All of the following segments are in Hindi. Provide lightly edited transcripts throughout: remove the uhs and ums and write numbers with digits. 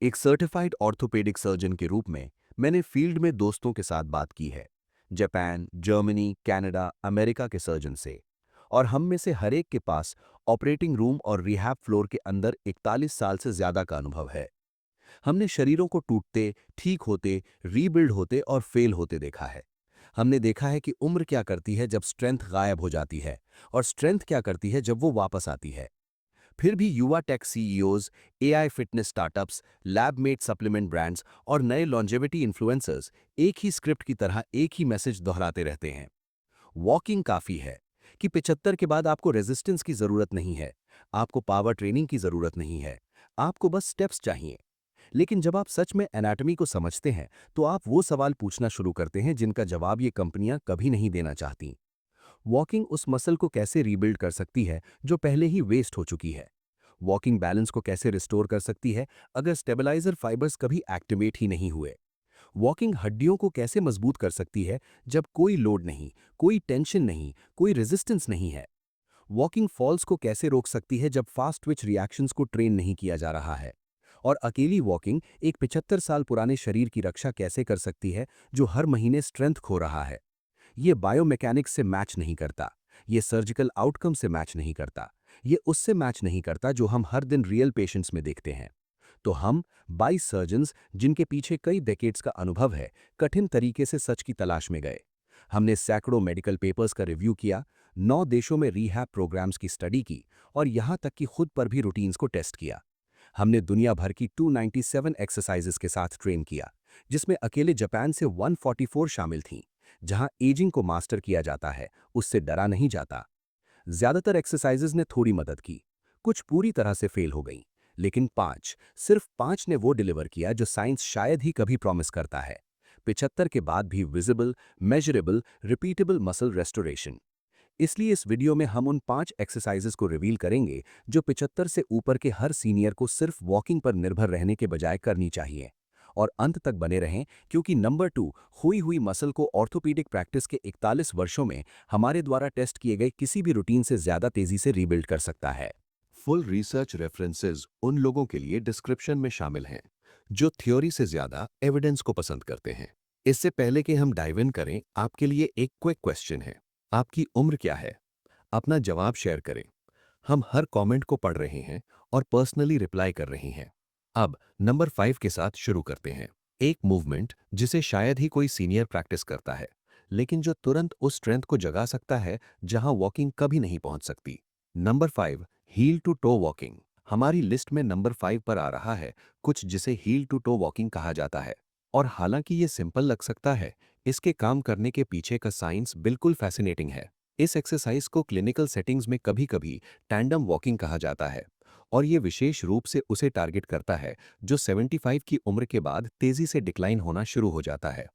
एक सर्टिफाइड ऑर्थोपेडिक सर्जन के रूप में मैंने फील्ड में दोस्तों के साथ बात की है। जापान, जर्मनी, कनाडा, अमेरिका के सर्जन से। और हम में से हर एक के पास ऑपरेटिंग रूम और रिहैब फ्लोर के अंदर 41 साल से ज्यादा का अनुभव है। हमने शरीरों को टूटते, ठीक होते, रीबिल्ड होते और फेल होते देखा है। हमने देखा है कि उम्र क्या करती है जब स्ट्रेंथ गायब हो जाती है और स्ट्रेंथ क्या करती है जब वो वापस आती है। फिर भी युवा tech CEOs, AI fitness startups, lab made supplement brands और नए लॉन्जेविटी इन्फ्लुएंसर्स एक ही स्क्रिप्ट की तरह एक ही मैसेज दोहराते रहते हैं। वॉकिंग काफी है। कि 75 के बाद आपको रेजिस्टेंस की जरूरत नहीं है, आपको पावर ट्रेनिंग की जरूरत नहीं है, आपको बस स्टेप्स चाहिए। लेकिन जब आप सच में एनाटॉमी को समझते हैं तो आप वो सवाल पूछना शुरू करते हैं जिनका जवाब ये कंपनियां कभी नहीं देना चाहती। वॉकिंग उस मसल को कैसे रीबिल्ड कर सकती है जो पहले ही वेस्ट हो चुकी है। वॉकिंग बैलेंस को कैसे रिस्टोर कर सकती है अगर स्टेबलाइजर फाइबर्स कभी एक्टिवेट ही नहीं हुए। वॉकिंग हड्डियों को कैसे मजबूत कर सकती है जब कोई लोड नहीं, कोई टेंशन नहीं, कोई रेजिस्टेंस नहीं है। वॉकिंग फॉल्स को कैसे रोक सकती है जब फास्ट ट्विच रिएक्शंस को ट्रेन नहीं किया जा रहा है। और अकेली वॉकिंग एक 75 साल पुराने शरीर की रक्षा कैसे कर सकती है जो हर महीने स्ट्रेंथ खो रहा है। ये बायोमैकेनिक्स से मैच नहीं करता, ये सर्जिकल आउटकम से मैच नहीं करता, ये उससे मैच नहीं करता जो हम हर दिन रियल पेशेंट्स में देखते हैं। तो हम 22 सर्जन्स जिनके पीछे कई डेकेड्स का अनुभव है, कठिन तरीके से सच की तलाश में गए। हमने सैकड़ों मेडिकल पेपर्स का रिव्यू किया, 9 देशों में रीहैब प्रोग्राम्स की स्टडी की और यहां तक कि खुद पर भी रूटीन्स को टेस्ट किया। हमने दुनिया भर की 297 एक्सरसाइजेस के साथ ट्रेन किया, जिसमें अकेले जापान से 144 शामिल थीं। जहां एजिंग को मास्टर किया जाता है, उससे डरा नहीं जाता। ज्यादातर एक्सरसाइजेज ने थोड़ी मदद की, कुछ पूरी तरह से फेल हो गईं, लेकिन सिर्फ पांच ने वो डिलीवर किया जो साइंस शायद ही कभी प्रॉमिस करता है। 75 के बाद भी visible, measurable, repeatable muscle restoration. इसलिए इस वीडियो में हम उन 5 एक्सरसाइजेस को रिवील करेंगे जो 75 से ऊपर के हर सीनियर को सिर्फ वॉकिंग पर निर्भर रहने के बजाय करनी चाहिए। और अंत तक बने रहें, क्योंकि नंबर 2 खोई हुई मसल को ऑर्थोपीडिक प्रैक्टिस के 41 वर्षों में हमारे द्वारा टेस्ट किए गए किसी भी रूटीन से ज्यादा तेजी से रीबिल्ड कर सकता है। फुल रिसर्च रेफरेंसेस उन लोगों के लिए डिस्क्रिप्शन में शामिल हैं जो थ्योरी से ज्यादा एविडेंस को पसंद करते हैं। इससे पहले कि हम डाइव इन करें, आपके लिए एक क्विक क्वेश्चन है। आपकी उम्र क्या है? अपना जवाब शेयर करें। हम हर कमेंट को पढ़ रहे हैं और पर्सनली रिप्लाई कर रहे हैं। अब नंबर 5 के साथ शुरू करते हैं। एक मूवमेंट जिसे शायद ही कोई सीनियर प्रैक्टिस करता है, लेकिन जो तुरंत उस स्ट्रेंथ को जगा सकता है जहां वॉकिंग कभी नहीं पहुंच सकती। Number 5, heel to toe walking. हमारी लिस्ट में नंबर 5 पर आ रहा है कुछ जिसे हील टू टो वॉकिंग कहा जाता है। और हालांकि ये सिंपल लग सकता है, इसके काम करने के पीछे का साइंस बिल्कुल फैसिनेटिंग है। इस एक्सरसाइज को क्लिनिकल सेटिंग्स में कभी-कभी टैंडम वॉकिंग कहा जाता है और ये विशेष रूप से उसे टारगेट करता है जो 75 की उम्र के बाद तेजी से डिक्लाइन होना शुरू हो जाता है।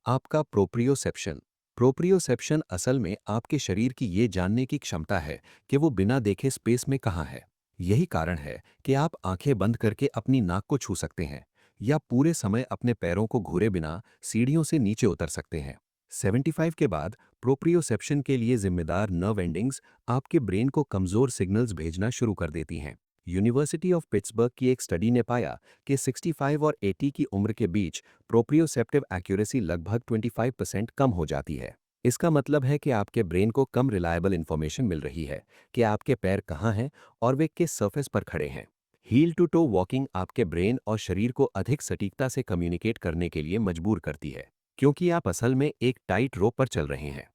आपका प्रोप्रियोसेप्शन। प्रोप्रियोसेप्शन असल में आपके शरीर की ये जानने की क्षमता है कि वो बिना देखे स्पेस में कहाँ है। यही कारण है कि आप आंखें बंद करके अपनी नाक को छू सकते हैं या पूरे समय अपने पैरों को घूरे बिना सीढ़ियों से नीचे उतर सकते हैं। 75 के बाद प्रोप्रियोसेप्शन के लिए जिम्मेदार नर्व एंडिंग्स आपके ब्रेन को कमजोर सिग्नल्स भेजना शुरू कर देती हैं। यूनिवर्सिटी ऑफ पिट्सबर्ग की एक स्टडी ने पाया कि 65 और 80 की उम्र के बीच प्रोप्रियोसेप्टिव एक्यूरेसी लगभग 25% कम हो जाती है। इसका मतलब है कि आपके ब्रेन को कम रिलायबल इंफॉर्मेशन मिल रही है कि आपके पैर कहाँ हैं और वे किस सरफेस पर खड़े हैं। हील टू टो वॉकिंग आपके ब्रेन और शरीर को अधिक सटीकता से कम्युनिकेट करने के लिए मजबूर करती है, क्योंकि आप असल में एक टाइट रोप पर चल रहे हैं।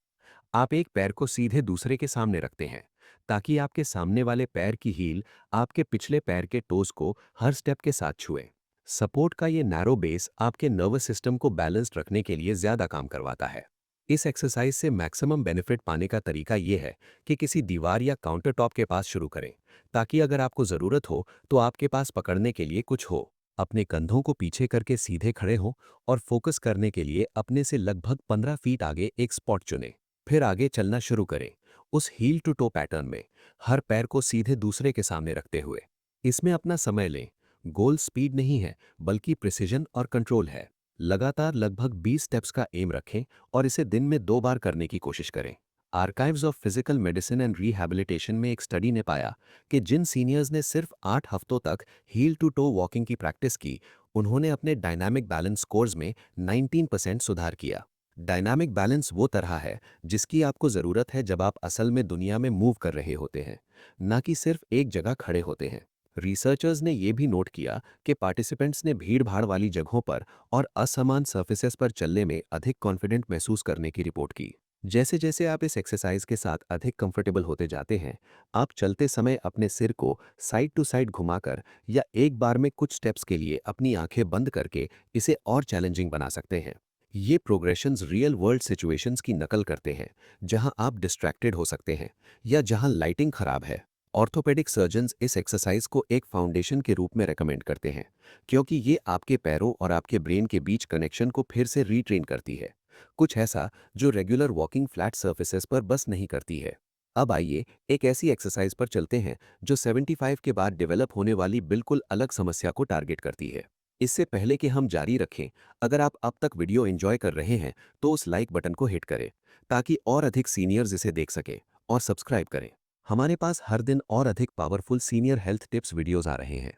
आप एक पैर को सीधे दूसरे के सामने रखते हैं ताकि आपके सामने वाले पैर की हील आपके पिछले पैर के टोस को हर स्टेप के साथ छुए। सपोर्ट का ये नैरो बेस आपके नर्वस सिस्टम को बैलेंस्ड रखने के लिए ज्यादा काम करवाता है। इस एक्सरसाइज से मैक्सिमम बेनिफिट पाने का तरीका ये है कि किसी दीवार या काउंटर टॉप के पास शुरू करें, ताकि अगर आपको जरूरत हो तो आपके पास पकड़ने के लिए कुछ हो। अपने कंधों को पीछे करके सीधे खड़े हो और फोकस करने के लिए अपने से लगभग 15 फीट आगे एक स्पॉट चुनें। फिर आगे चलना शुरू करें उस हील टू टो पैटर्न में, हर पैर को सीधे दूसरे के सामने रखते हुए। इसमें अपना समय लें। गोल स्पीड नहीं है, बल्कि प्रिसिजन और कंट्रोल है। लगातार लगभग 20 स्टेप्स का एम रखें और इसे दिन में 2 बार करने की कोशिश करें। Archives of physical medicine and rehabilitation में एक स्टडी ने पाया कि जिन सीनियर्स ने सिर्फ 8 हफ्तों तक हील टू टो वॉकिंग की प्रैक्टिस की, उन्होंने अपने डायनामिक बैलेंस स्कोर्स में 19% सुधार किया। डायनामिक बैलेंस वो तरह है जिसकी आपको ज़रूरत है जब आप असल में दुनिया में मूव कर रहे होते हैं, ना कि सिर्फ एक जगह खड़े होते हैं। रिसर्चर्स ने यह भी नोट किया कि पार्टिसिपेंट्स ने भीड़-भाड़ वाली जगहों पर और असमान सर्फेसेस पर चलने में अधिक कॉन्फिडेंट महसूस करने की रिपोर्ट की। जैसे-जैसे आप इस एक्सरसाइज के साथ अधिक कंफर्टेबल होते जाते हैं, आप चलते समय अपने सिर को साइड टू साइड घुमाकर या एक बार में कुछ स्टेप्स के लिए अपनी आंखें बंद करके इसे और चैलेंजिंग बना सकते हैं। ये प्रोग्रेशंस रियल वर्ल्ड सिचुएशंस की नकल करते हैं, जहां आप डिस्ट्रैक्टेड हो सकते हैं या जहां लाइटिंग खराब है। ऑर्थोपेडिक सर्जन्स इस एक्सरसाइज को एक फाउंडेशन के रूप में रेकमेंड करते हैं, क्योंकि ये आपके पैरों और आपके ब्रेन के बीच कनेक्शन को फिर से रीट्रेन करती है, कुछ ऐसा जो रेगुलर वॉकिंग फ्लैट सर्फेसेस पर बस नहीं करती है। अब आइए एक ऐसी एक्सरसाइज पर चलते हैं जो 75 के बाद डेवलप होने वाली बिल्कुल अलग समस्या को टारगेट करती है। इससे पहले कि हम जारी रखें, अगर आप अब तक वीडियो एंजॉय कर रहे हैं तो उस लाइक बटन को हिट करें ताकि और अधिक सीनियर्स इसे देख सकें, और सब्सक्राइब करें। हमारे पास हर दिन और अधिक powerful senior health tips videos आ रहे हैं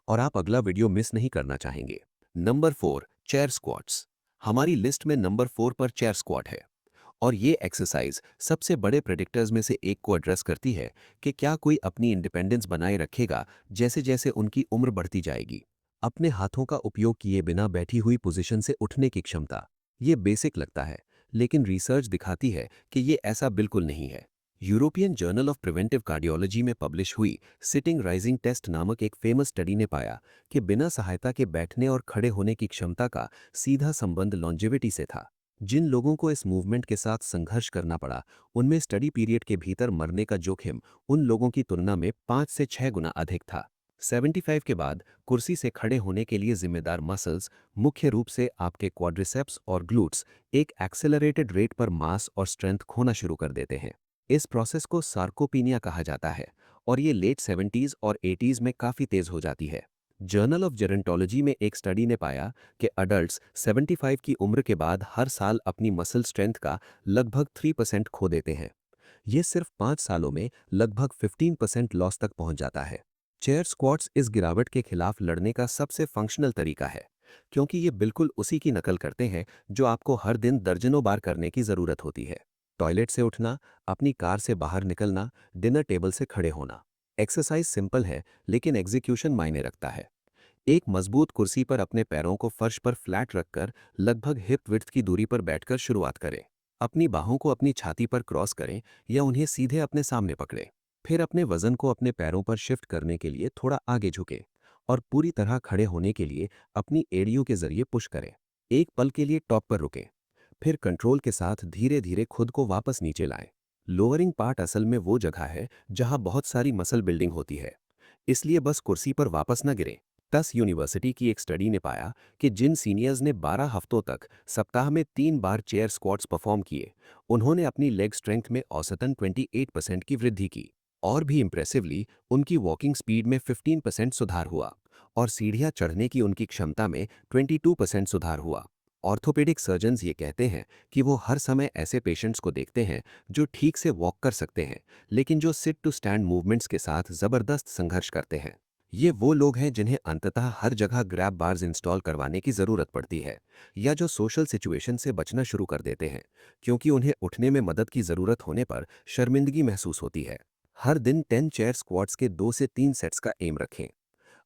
और आप अगला वीडियो मिस नहीं करना चाहेंगे। Number 4, chair squats. हमारी लिस्ट में नंबर 4 पर चेयर स्क्वाट है, और ये एक्सरसाइज सबसे बड़े प्रेडिक्टर्स में से एक को एड्रेस करती है कि क्या कोई अपनी इंडिपेंडेंस बनाए रखेगा जैसे जैसे उनकी उम्र बढ़ती जाएगी। अपने हाथों का उपयोग किए बिना बैठी हुई पोजीशन से उठने की क्षमता। ये बेसिक लगता है, लेकिन रिसर्च दिखाती है कि ये ऐसा बिल्कुल नहीं है। European journal of preventive cardiology में पब्लिश हुई सिटिंग राइजिंग टेस्ट नामक एक फेमस स्टडी ने पाया कि बिना सहायता के बैठने और खड़े होने की क्षमता का सीधा संबंध लॉन्जेविटी से था। जिन लोगों को इस मूवमेंट के साथ संघर्ष करना पड़ा, उनमें स्टडी पीरियड के भीतर मरने का जोखिम उन लोगों की तुलना में 5 से 6 गुना अधिक था। 75 के बाद कुर्सी से खड़े होने के लिए जिम्मेदार मसल्स, मुख्य रूप से आपके क्वाड्रिसेप्स और ग्लूट्स, एक एक्सेलरेटेड रेट पर मास और स्ट्रेंथ खोना शुरू कर देते हैं। इस प्रोसेस को सार्कोपीनिया कहा जाता है, और ये लेट 70s और 80s में काफ़ी तेज हो जाती है। जर्नल ऑफ जेरोंटोलॉजी में एक स्टडी ने पाया कि अडल्ट्स 75 की उम्र के बाद हर साल अपनी मसल स्ट्रेंथ का लगभग 3% खो देते हैं। ये सिर्फ 5 सालों में लगभग 15% लॉस तक पहुंच जाता है। चेयर स्क्वाट्स इस गिरावट के खिलाफ लड़ने का सबसे फंक्शनल तरीका है, क्योंकि ये बिल्कुल उसी की नकल करते हैं जो आपको हर दिन दर्जनों बार करने की ज़रूरत होती है। टॉयलेट से उठना, अपनी कार से बाहर निकलना, डिनर टेबल से खड़े होना। एक्सरसाइज सिंपल है, लेकिन एग्जीक्यूशन मायने रखता है। एक मजबूत कुर्सी पर अपने पैरों को फर्श पर फ्लैट रखकर लगभग हिप विड्थ की दूरी पर बैठकर शुरुआत करें। अपनी बाहों को अपनी छाती पर क्रॉस करें या उन्हें सीधे अपने सामने पकड़ें। फिर अपने वजन को अपने पैरों पर शिफ्ट करने के लिए थोड़ा आगे झुकें और पूरी तरह खड़े होने के लिए अपनी एड़ियों के जरिए पुश करें। एक पल के लिए टॉप पर रुकें, फिर कंट्रोल के साथ धीरे धीरे खुद को वापस नीचे लाएं। लोअरिंग पार्ट असल में वो जगह है जहां बहुत सारी मसल बिल्डिंग होती है, इसलिए बस कुर्सी पर वापस न गिरें। टस यूनिवर्सिटी की एक स्टडी ने पाया कि जिन सीनियर्स ने 12 हफ्तों तक सप्ताह में 3 बार चेयर स्क्वाट्स परफॉर्म किए, उन्होंने अपनी लेग स्ट्रेंथ में औसतन 28% की वृद्धि की। और भी इम्प्रेसिवली, उनकी वॉकिंग स्पीड में 15% सुधार हुआ और सीढ़ियां चढ़ने की उनकी क्षमता में 22% सुधार हुआ। ऑर्थोपेडिक सर्जन्स ये कहते हैं कि वो हर समय ऐसे पेशेंट्स को देखते हैं जो ठीक से वॉक कर सकते हैं, लेकिन जो सिट टू स्टैंड मूवमेंट्स के साथ ज़बरदस्त संघर्ष करते हैं। ये वो लोग हैं जिन्हें अंततः हर जगह ग्रैब बार्स इंस्टॉल करवाने की ज़रूरत पड़ती है, या जो सोशल सिचुएशन से बचना शुरू कर देते हैं क्योंकि उन्हें उठने में मदद की ज़रूरत होने पर शर्मिंदगी महसूस होती है। हर दिन 10 चेयर स्क्वाट्स के 2 से 3 सेट्स का एम रखें।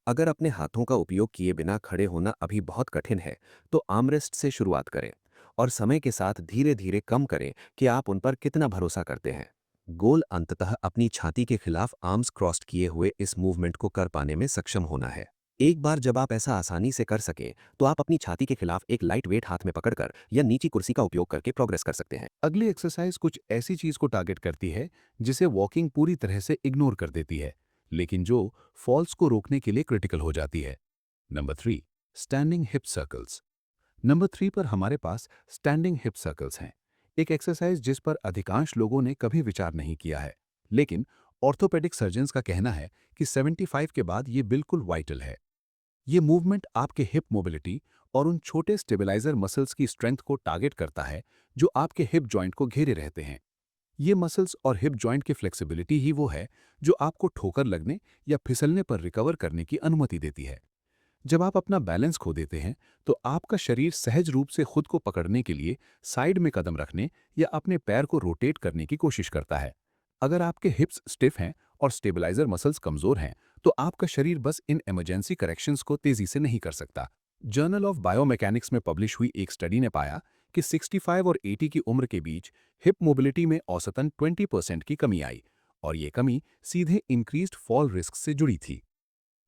अगर अपने हाथों का उपयोग किए बिना खड़े होना अभी बहुत कठिन है, तो आर्मरेस्ट से शुरुआत करें और समय के साथ धीरे धीरे कम करें कि आप उन पर कितना भरोसा करते हैं। गोल अंततः अपनी छाती के खिलाफ आर्म्स क्रॉस्ड किए हुए इस मूवमेंट को कर पाने में सक्षम होना है। एक बार जब आप ऐसा आसानी से कर सके, तो आप अपनी छाती के खिलाफ एक लाइट वेट हाथ में पकड़कर या नीची कुर्सी का उपयोग करके प्रोग्रेस कर सकते हैं। अगली एक्सरसाइज कुछ ऐसी चीज को टारगेट करती है जिसे वॉकिंग पूरी तरह से इग्नोर कर देती है, लेकिन जो फॉल्स को रोकने के लिए क्रिटिकल हो जाती है। Number 3, standing hip circles. Number 3 पर हमारे पास स्टैंडिंग हिप सर्कल्स हैं, एक एक्सरसाइज जिस पर अधिकांश लोगों ने कभी विचार नहीं किया है, लेकिन ऑर्थोपेडिक सर्जन्स का कहना है कि 75 के बाद ये बिल्कुल वाइटल है। ये मूवमेंट आपके हिप मोबिलिटी और उन छोटे स्टेबलाइजर मसल्स की स्ट्रेंथ को टारगेट करता है जो आपके हिप जॉइंट को घेरे रहते हैं। ये मसल्स और हिप जॉइंट की फ्लेक्सिबिलिटी ही वो है जो आपको ठोकर लगने या फिसलने पर रिकवर करने की अनुमति देती है। जब आप अपना बैलेंस खो देते हैं तो आपका शरीर सहज रूप से खुद को पकड़ने के लिए साइड में कदम रखने या अपने पैर को रोटेट करने की कोशिश करता है। अगर आपके हिप्स स्टिफ हैं और स्टेबलाइजर मसल्स कमजोर हैं तो आपका शरीर बस इन इमरजेंसी करेक्शंस को तेजी से नहीं कर सकता। जर्नल ऑफ बायोमैकेनिक्स में पब्लिश हुई एक स्टडी ने पाया कि 65 और 80 की उम्र के बीच हिप मोबिलिटी में औसतन 20% की कमी आई और ये कमी सीधे इंक्रीज्ड फॉल रिस्क से जुड़ी थी।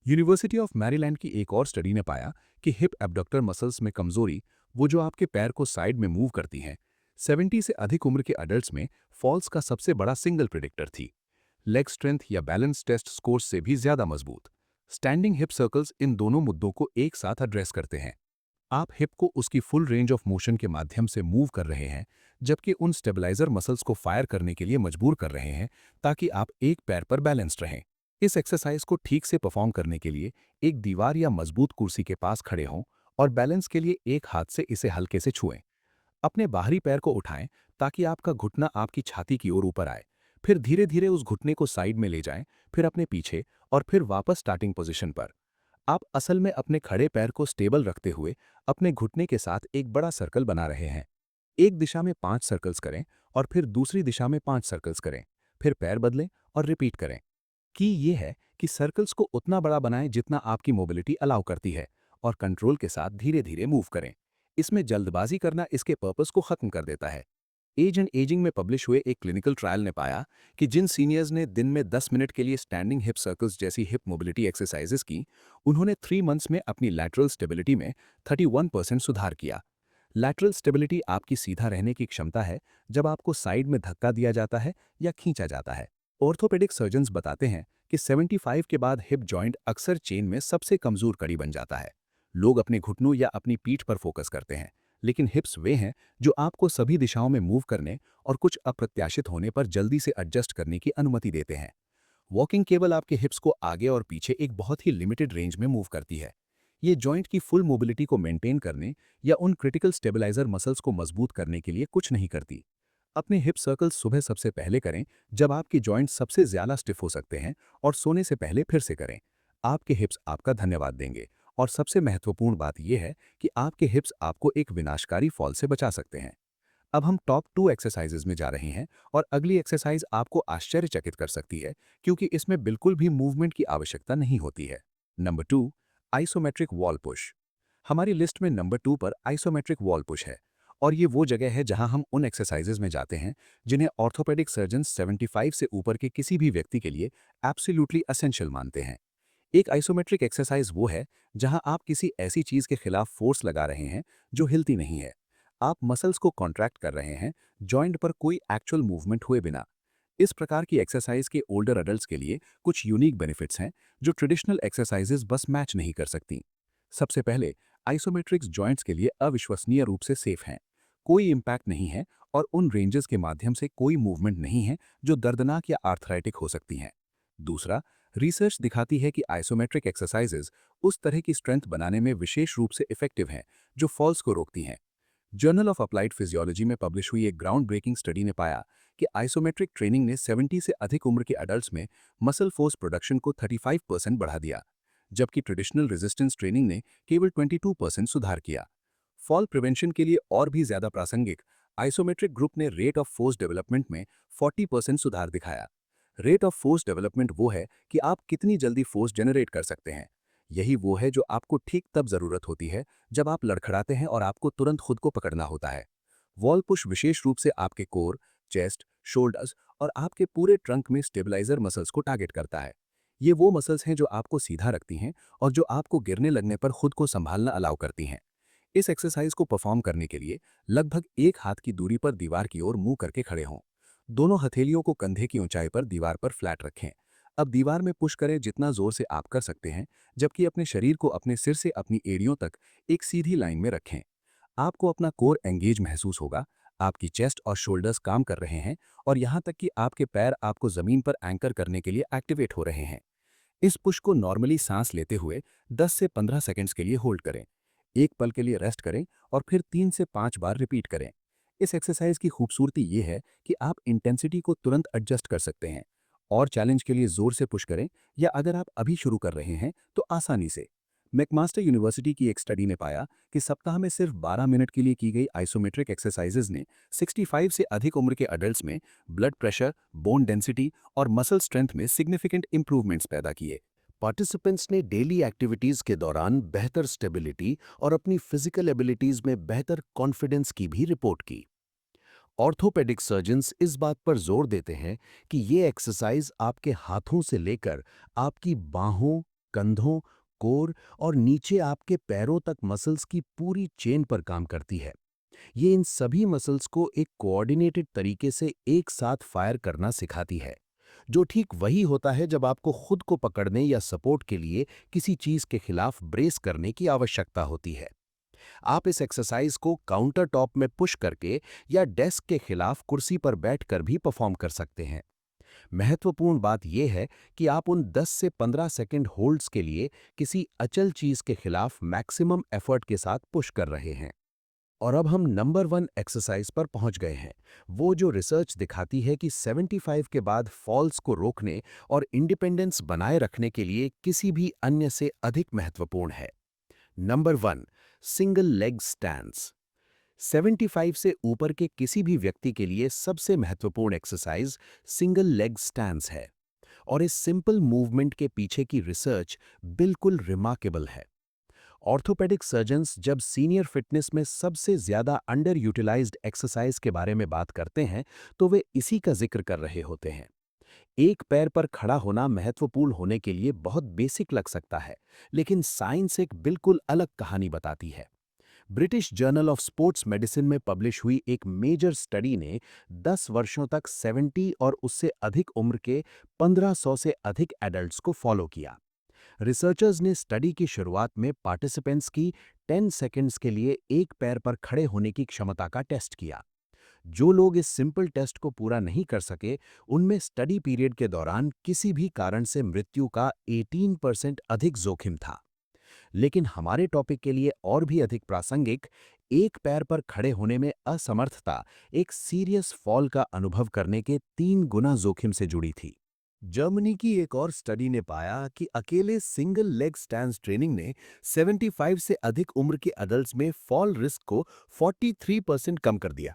यूनिवर्सिटी ऑफ मैरीलैंड की एक और स्टडी ने पाया कि हिप एब्डक्टर मसल्स में कमजोरी, वो जो आपके पैर को साइड में मूव करती हैं, 70 से अधिक उम्र के अडल्ट्स में फॉल्स का सबसे बड़ा सिंगल प्रिडिक्टर थी। लेग स्ट्रेंथ या बैलेंस टेस्ट स्कोर से भी ज्यादा मजबूत। स्टैंडिंग हिप सर्कल्स इन दोनों मुद्दों को एक साथ एड्रेस करते हैं। आप हिप को उसकी फुल रेंज ऑफ मोशन के माध्यम से मूव कर रहे हैं, जबकि उन स्टेबलाइजर मसल्स को फायर करने के लिए मजबूर कर रहे हैं ताकि आप एक पैर पर बैलेंस्ड रहें। इस एक्सरसाइज को ठीक से परफॉर्म करने के लिए एक दीवार या मजबूत कुर्सी के पास खड़े हों और बैलेंस के लिए एक हाथ से इसे हल्के से छुएं। अपने बाहरी पैर को उठाएं ताकि आपका घुटना आपकी छाती की ओर ऊपर आए। फिर धीरे धीरे उस घुटने को साइड में ले जाएं, फिर अपने पीछे और फिर वापस स्टार्टिंग पोजीशन पर। आप असल में अपने खड़े पैर को स्टेबल रखते हुए अपने घुटने के साथ एक बड़ा सर्कल बना रहे हैं। एक दिशा में 5 सर्कल्स करें और फिर दूसरी दिशा में 5 सर्कल्स करें, फिर पैर बदलें और रिपीट करें। की ये है कि सर्कल्स को उतना बड़ा बनाएं जितना आपकी मोबिलिटी अलाउ करती है और कंट्रोल के साथ धीरे धीरे मूव करें। इसमें जल्दबाजी करना इसके पर्पस को खत्म कर देता है। एज एंड एजिंग में पब्लिश हुए एक क्लिनिकल ट्रायल ने पाया कि जिन सीनियर्स ने दिन में 10 मिनट के लिए स्टैंडिंग हिप सर्कल्स जैसी हिप मोबिलिटी एक्सरसाइजेस की, उन्होंने 3 मंथ्स में अपनी लैटरल स्टेबिलिटी में 31% सुधार किया। लैटरल स्टेबिलिटी आपकी सीधा रहने की क्षमता है जब आपको साइड में धक्का दिया जाता है या खींचा जाता है। ऑर्थोपेडिक सर्जन्स बताते हैं कि 75 के बाद हिप जॉइंट अक्सर चेन में सबसे कमजोर कड़ी बन जाता है। लोग अपने घुटनों या अपनी पीठ पर फोकस करते हैं, लेकिन हिप्स वे हैं जो आपको सभी दिशाओं में मूव करने और कुछ अप्रत्याशित होने पर जल्दी से एडजस्ट करने की अनुमति देते हैं। वॉकिंग केवल आपके हिप्स को आगे और पीछे एक बहुत ही लिमिटेड रेंज में मूव करती है। ये जॉइंट की फुल मोबिलिटी को मेंटेन करने या उन क्रिटिकल स्टेबलाइजर मसल्स को मजबूत करने के लिए कुछ नहीं करती। अपने हिप सर्कल्स सुबह सबसे पहले करें जब आपकी जॉइंट सबसे ज्यादा स्टिफ हो सकते हैं और सोने से पहले फिर से करें। आपके हिप्स आपका धन्यवाद देंगे। और सबसे महत्वपूर्ण बात यह है कि आपके हिप्स आपको एक विनाशकारी फॉल से बचा सकते हैं। अब हम टॉप 2 एक्सरसाइजेज में जा रहे हैं और अगली एक्सरसाइज आपको आश्चर्यचकित कर सकती है क्योंकि इसमें बिल्कुल भी मूवमेंट की आवश्यकता नहीं होती है। Number 2, isometric wall push. हमारी लिस्ट में नंबर 2 पर आइसोमेट्रिक वॉल पुश है और ये वो जगह है जहां हम उन एक्सरसाइजेज में जाते हैं जिन्हें ऑर्थोपेडिक सर्जन 75 से ऊपर के किसी भी व्यक्ति के लिए एब्सोल्युटली एसेंशियल मानते हैं। एक आइसोमेट्रिक एक्सरसाइज वो है जहां आप किसी ऐसी चीज के खिलाफ फोर्स लगा रहे हैं जो हिलती नहीं है। आप मसल्स को कॉन्ट्रैक्ट कर रहे हैं, जॉइंट पर कोई एक्चुअल मूवमेंट हुए बिना। इस प्रकार की एक्सरसाइज के ओल्डर अडल्ट्स के लिए कुछ यूनिक बेनिफिट्स हैं जो ट्रेडिशनल एक्सरसाइजेज बस मैच नहीं कर सकती। सबसे पहले, आइसोमेट्रिक्स जॉइंट्स के लिए अविश्वसनीय रूप से सेफ हैं। कोई इम्पैक्ट नहीं है और उन रेंजेस के माध्यम से कोई मूवमेंट नहीं है जो दर्दनाक या आर्थराइटिक हो सकती हैं। दूसरा, रिसर्च दिखाती है कि आइसोमेट्रिक एक्सरसाइजेज उस तरह की स्ट्रेंथ बनाने में विशेष रूप से इफेक्टिव हैं जो फॉल्स को रोकती हैं। जर्नल ऑफ अप्लाइड फिजियोलॉजी में पब्लिश हुई एक ग्राउंड ब्रेकिंग स्टडी ने पाया कि आइसोमेट्रिक ट्रेनिंग ने 70 से अधिक उम्र के अडल्ट्स में मसल फोर्स प्रोडक्शन को 35% बढ़ा दिया, जबकि ट्रेडिशनल रेजिस्टेंस ट्रेनिंग ने केवल 22% सुधार किया। फॉल प्रिवेंशन के लिए और भी ज्यादा प्रासंगिक, आइसोमेट्रिक ग्रुप ने रेट ऑफ फोर्स डेवलपमेंट में 40% सुधार दिखाया। रेट ऑफ फोर्स डेवलपमेंट वो है कि आप कितनी जल्दी फोर्स जनरेट कर सकते हैं। यही वो है जो आपको ठीक तब जरूरत होती है जब आप लड़खड़ाते हैं और आपको तुरंत खुद को पकड़ना होता है। वॉल पुश विशेष रूप से आपके कोर, चेस्ट, शोल्डर्स और आपके पूरे ट्रंक में स्टेबलाइजर मसल्स को टारगेट करता है। ये वो मसल्स हैं जो आपको सीधा रखती हैं और जो आपको गिरने लगने पर खुद को संभालना अलाउ करती हैं। इस एक्सरसाइज को परफॉर्म करने के लिए लगभग एक हाथ की दूरी पर दीवार की ओर मुंह करके खड़े हों। दोनों हथेलियों को कंधे की ऊंचाई पर दीवार पर फ्लैट रखें। अब दीवार में पुश करें जितना जोर से आप कर सकते हैं, जबकि अपने शरीर को अपने सिर से अपनी एड़ियों तक एक सीधी लाइन में रखें। आपको अपना कोर एंगेज महसूस होगा, आपकी चेस्ट और शोल्डर्स काम कर रहे हैं और यहां तक कि आपके पैर आपको जमीन पर एंकर करने के लिए एक्टिवेट हो रहे हैं। इस पुश को नॉर्मली सांस लेते हुए 10 से 15 सेकंड्स के लिए होल्ड करें। एक पल के लिए रेस्ट करें और फिर 3 से 5 बार रिपीट करें। इस एक्सरसाइज की खूबसूरती ये है कि आप इंटेंसिटी को तुरंत एडजस्ट कर सकते हैं और चैलेंज के लिए जोर से पुश करें या अगर आप अभी शुरू कर रहे हैं तो आसानी से। मैकमास्टर यूनिवर्सिटी की एक स्टडी ने पाया कि सप्ताह में सिर्फ 12 मिनट के लिए की गई आइसोमेट्रिक एक्सरसाइजेज ने 65 से अधिक उम्र के अडल्ट्स में ब्लड प्रेशर, बोन डेंसिटी और मसल स्ट्रेंथ में सिग्निफिकेंट इंप्रूवमेंट्स पैदा किए। पार्टिसिपेंट्स ने डेली एक्टिविटीज के दौरान बेहतर स्टेबिलिटी और अपनी फिजिकल एबिलिटीज में बेहतर कॉन्फिडेंस की भी रिपोर्ट की। ऑर्थोपेडिक सर्जन्स इस बात पर जोर देते हैं कि ये एक्सरसाइज आपके हाथों से लेकर आपकी बाहों, कंधों, कोर और नीचे आपके पैरों तक मसल्स की पूरी चेन पर काम करती है। ये इन सभी मसल्स को एक कोऑर्डिनेटेड तरीके से एक साथ फायर करना सिखाती है, जो ठीक वही होता है जब आपको खुद को पकड़ने या सपोर्ट के लिए किसी चीज के खिलाफ ब्रेस करने की आवश्यकता होती है। आप इस एक्सरसाइज को काउंटर टॉप में पुश करके या डेस्क के खिलाफ कुर्सी पर बैठकर भी परफॉर्म कर सकते हैं। महत्वपूर्ण बात यह है कि आप उन 10 से 15 सेकंड होल्ड्स के लिए किसी अचल चीज के खिलाफ मैक्सिमम एफर्ट के साथ पुश कर रहे हैं। और अब हम नंबर 1 एक्सरसाइज पर पहुंच गए हैं, वो जो रिसर्च दिखाती है कि 75 के बाद फॉल्स को रोकने और इंडिपेंडेंस बनाए रखने के लिए किसी भी अन्य से अधिक महत्वपूर्ण है। Number 1, single leg stands. 75 से ऊपर के किसी भी व्यक्ति के लिए सबसे महत्वपूर्ण एक्सरसाइज सिंगल लेग स्टैंड्स है, और इस सिंपल मूवमेंट के पीछे की रिसर्च बिल्कुल रिमार्केबल है। ऑर्थोपेडिक सर्जन्स जब सीनियर फिटनेस में सबसे ज्यादा अंडर यूटिलाइज्ड एक्सरसाइज के बारे में बात करते हैं तो वे इसी का जिक्र कर रहे होते हैं। एक पैर पर खड़ा होना महत्वपूर्ण होने के लिए बहुत बेसिक लग सकता है, लेकिन साइंस एक बिल्कुल अलग कहानी बताती है। British journal of sports medicine में पब्लिश हुई एक मेजर स्टडी ने 10 वर्षों तक 70 और उससे अधिक उम्र के 1500 से अधिक एडल्ट्स को फॉलो किया। रिसर्चर्स ने स्टडी की शुरुआत में पार्टिसिपेंट्स की 10 सेकंड्स के लिए एक पैर पर खड़े होने की क्षमता का टेस्ट किया। जो लोग इस सिंपल टेस्ट को पूरा नहीं कर सके, उनमें स्टडी पीरियड के दौरान किसी भी कारण से मृत्यु का 18% अधिक जोखिम था। लेकिन हमारे टॉपिक के लिए और भी अधिक प्रासंगिक, एक पैर पर खड़े होने में असमर्थता एक सीरियस फॉल का अनुभव करने के 3 गुना जोखिम से जुड़ी थी। जर्मनी की एक और स्टडी ने पाया कि अकेले सिंगल लेग स्टैंड्स ट्रेनिंग ने 75 से अधिक उम्र के अडल्ट्स में फॉल रिस्क को 43% कम कर दिया।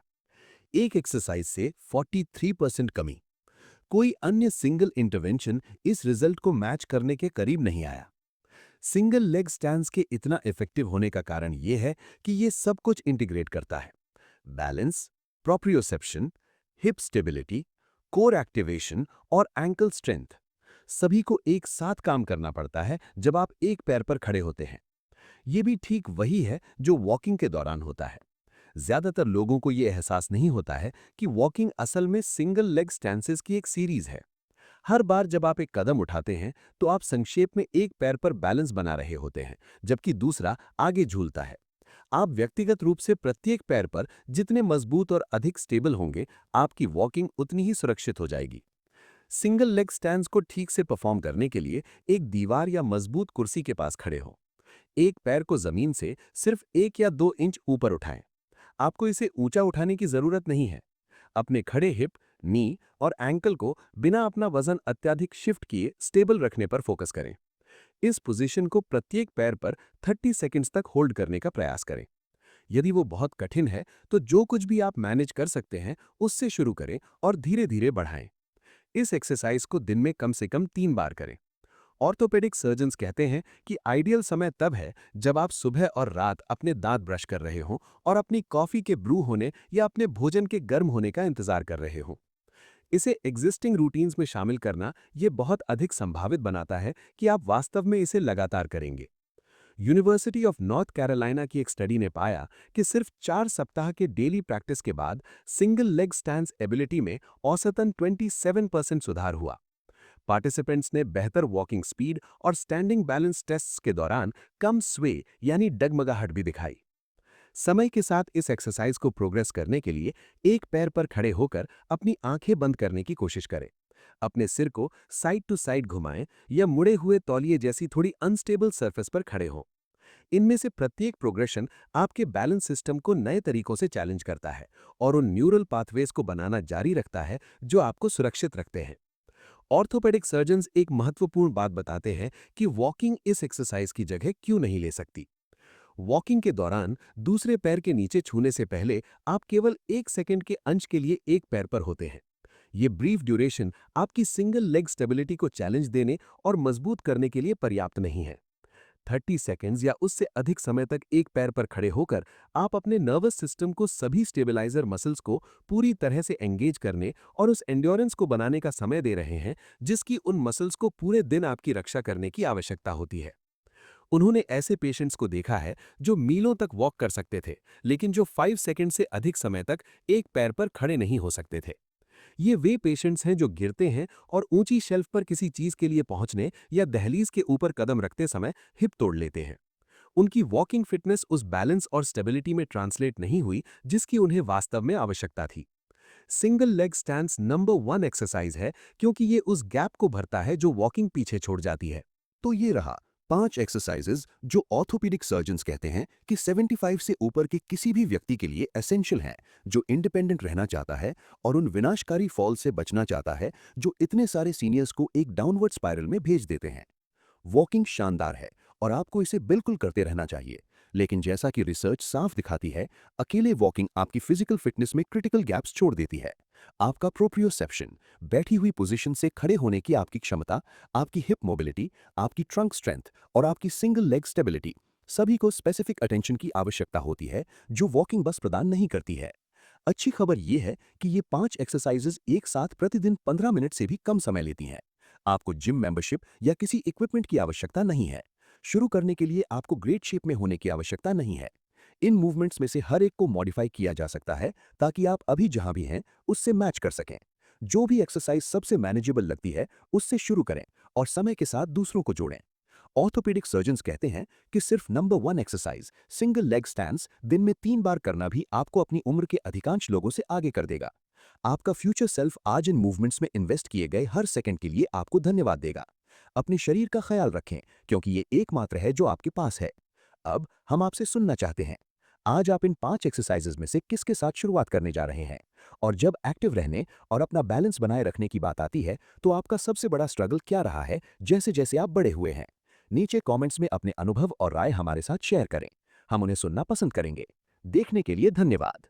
एक एक्सरसाइज से 43% कमी। कोई अन्य सिंगल इंटरवेंशन इस रिजल्ट को मैच करने के करीब नहीं आया। सिंगल लेग स्टैंड्स के इतना इफेक्टिव होने का कारण यह है कि यह सब कुछ इंटीग्रेट करता है: balance, proprioception, hip stability, core activation और एंकल स्ट्रेंथ। सभी को एक साथ काम करना पड़ता है जब आप एक पैर पर खड़े होते हैं। यह भी ठीक वही है जो वॉकिंग के दौरान होता है। ज्यादातर लोगों को यह एहसास नहीं होता है कि वॉकिंग असल में सिंगल लेग स्टैंसेस की एक सीरीज है। हर बार जब आप एक कदम उठाते हैं तो आप संक्षेप में एक पैर पर बैलेंस बना रहे होते हैं, जबकि दूसरा आगे झूलता है। आप व्यक्तिगत रूप से प्रत्येक पैर पर जितने मजबूत और अधिक स्टेबल होंगे, आपकी वॉकिंग उतनी ही सुरक्षित हो जाएगी। सिंगल लेग स्टैंड्स को ठीक से परफॉर्म करने के लिए एक दीवार या मजबूत कुर्सी के पास खड़े हों। एक पैर को जमीन से सिर्फ 1 या 2 इंच ऊपर उठाएं। आपको इसे ऊंचा उठाने की जरूरत नहीं है। अपने खड़े हिप, नी और एंकल को बिना अपना वजन अत्यधिक शिफ्ट किए स्टेबल रखने पर फोकस करें। इस पोजीशन को प्रत्येक पैर पर 30 सेकंड्स तक होल्ड करने का प्रयास करें। यदि वो बहुत कठिन है तो जो कुछ भी आप मैनेज कर सकते हैं उससे शुरू करें और धीरे धीरे बढ़ाएं। इस एक्सरसाइज को दिन में कम से कम 3 बार करें। ऑर्थोपेडिक सर्जन्स कहते हैं कि आइडियल समय तब है जब आप सुबह और रात अपने दांत ब्रश कर रहे हों और अपनी कॉफी के ब्रू होने या अपने भोजन के गर्म होने का इंतजार कर रहे हों। इसे एग्जिस्टिंग रूटीन्स में शामिल करना ये बहुत अधिक संभावित बनाता है कि आप वास्तव में इसे लगातार करेंगे। यूनिवर्सिटी ऑफ नॉर्थ कैरोलिना की एक स्टडी ने पाया कि सिर्फ 4 सप्ताह के डेली प्रैक्टिस के बाद सिंगल लेग स्टैंड्स एबिलिटी में औसतन 27% सुधार हुआ। पार्टिसिपेंट्स ने बेहतर वॉकिंग स्पीड और स्टैंडिंग बैलेंस टेस्ट्स के दौरान कम स्वे यानी डगमगाहट भी दिखाई। समय के साथ इस एक्सरसाइज को प्रोग्रेस करने के लिए एक पैर पर खड़े होकर अपनी आंखें बंद करने की कोशिश करें। अपने सिर को साइड टू साइड घुमाएं या मुड़े हुए तौलिए जैसी थोड़ी अनस्टेबल सरफेस पर खड़े हों। इनमें से प्रत्येक प्रोग्रेशन आपके बैलेंस सिस्टम को नए तरीकों से चैलेंज करता है और उन न्यूरल पाथवेज को बनाना जारी रखता है जो आपको सुरक्षित रखते हैं। ऑर्थोपेडिक सर्जन्स एक महत्वपूर्ण बात बताते हैं कि वॉकिंग इस एक्सरसाइज की जगह क्यों नहीं ले सकती। वॉकिंग के दौरान दूसरे पैर के नीचे छूने से पहले आप केवल 1 सेकंड के अंश के लिए एक पैर पर होते हैं। ये ब्रीफ ड्यूरेशन आपकी सिंगल लेग स्टेबिलिटी को चैलेंज देने और मजबूत करने के लिए पर्याप्त नहीं है। 30 सेकेंड्स या उससे अधिक समय तक एक पैर पर खड़े होकर आप अपने नर्वस सिस्टम को सभी स्टेबलाइजर मसल्स को पूरी तरह से एंगेज करने और उस एंड्योरेंस को बनाने का समय दे रहे हैं जिसकी उन मसल्स को पूरे दिन आपकी रक्षा करने की आवश्यकता होती है। उन्होंने ऐसे पेशेंट्स को देखा है जो मीलों तक वॉक कर सकते थे लेकिन जो 5 सेकंड से अधिक समय तक एक पैर पर खड़े नहीं हो सकते थे। ये वे पेशेंट्स हैं जो गिरते हैं और ऊंची शेल्फ पर किसी चीज के लिए पहुंचने या दहलीज के ऊपर कदम रखते समय हिप तोड़ लेते हैं। उनकी वॉकिंग फिटनेस उस बैलेंस और स्टेबिलिटी में ट्रांसलेट नहीं हुई जिसकी उन्हें वास्तव में आवश्यकता थी। Single leg stands number 1 exercise है क्योंकि ये उस गैप को भरता है जो वॉकिंग पीछे छोड़ जाती है। तो ये रहा 5 एक्सरसाइजेज जो ऑर्थोपेडिक सर्जन्स कहते हैं कि 75 से ऊपर के किसी भी व्यक्ति के लिए एसेंशियल हैं, जो इंडिपेंडेंट रहना चाहता है और उन विनाशकारी फॉल से बचना चाहता है जो इतने सारे सीनियर्स को एक डाउनवर्ड स्पाइरल में भेज देते हैं। वॉकिंग शानदार है और आपको इसे बिल्कुल करते रहना चाहिए, लेकिन जैसा कि रिसर्च साफ दिखाती है, अकेले वॉकिंग आपकी फिजिकल फिटनेस में क्रिटिकल गैप्स छोड़ देती है। आपका प्रोप्रियोसेप्शन, बैठी हुई पोजीशन से खड़े होने की आपकी क्षमता, आपकी हिप मोबिलिटी, आपकी ट्रंक स्ट्रेंथ और आपकी सिंगल लेग स्टेबिलिटी, सभी को स्पेसिफिक अटेंशन की आवश्यकता होती है जो वॉकिंग बस प्रदान नहीं करती है। अच्छी खबर यह है कि ये 5 एक्सरसाइजेज एक साथ प्रतिदिन 15 मिनट से भी कम समय लेती हैं। आपको जिम मेंबरशिप या किसी इक्विपमेंट की आवश्यकता नहीं है। शुरू करने के लिए आपको ग्रेट शेप में होने की आवश्यकता नहीं है। इन मूवमेंट्स में से हर एक को मॉडिफाई किया जा सकता है ताकि आप अभी जहां भी हैं उससे मैच कर सकें। जो भी एक्सरसाइज सबसे मैनेजेबल लगती है उससे शुरू करें और समय के साथ दूसरों को जोड़ें। ऑर्थोपेडिक सर्जन्स कहते हैं कि सिर्फ number 1 exercise single leg stands दिन में 3 बार करना भी आपको अपनी उम्र के अधिकांश लोगों से आगे कर देगा। आपका फ्यूचर सेल्फ आज इन मूवमेंट्स में इन्वेस्ट किए गए हर सेकंड के लिए आपको धन्यवाद देगा। अपने शरीर का ख्याल रखें क्योंकि ये एकमात्र है जो आपके पास है। अब हम आपसे सुनना चाहते हैं, आज आप इन 5 एक्सरसाइजेज में से किसके साथ शुरुआत करने जा रहे हैं? और जब एक्टिव रहने और अपना बैलेंस बनाए रखने की बात आती है तो आपका सबसे बड़ा स्ट्रगल क्या रहा है जैसे जैसे आप बड़े हुए हैं? नीचे कमेंट्स में अपने अनुभव और राय हमारे साथ शेयर करें। हम उन्हें सुनना पसंद करेंगे। देखने के लिए धन्यवाद।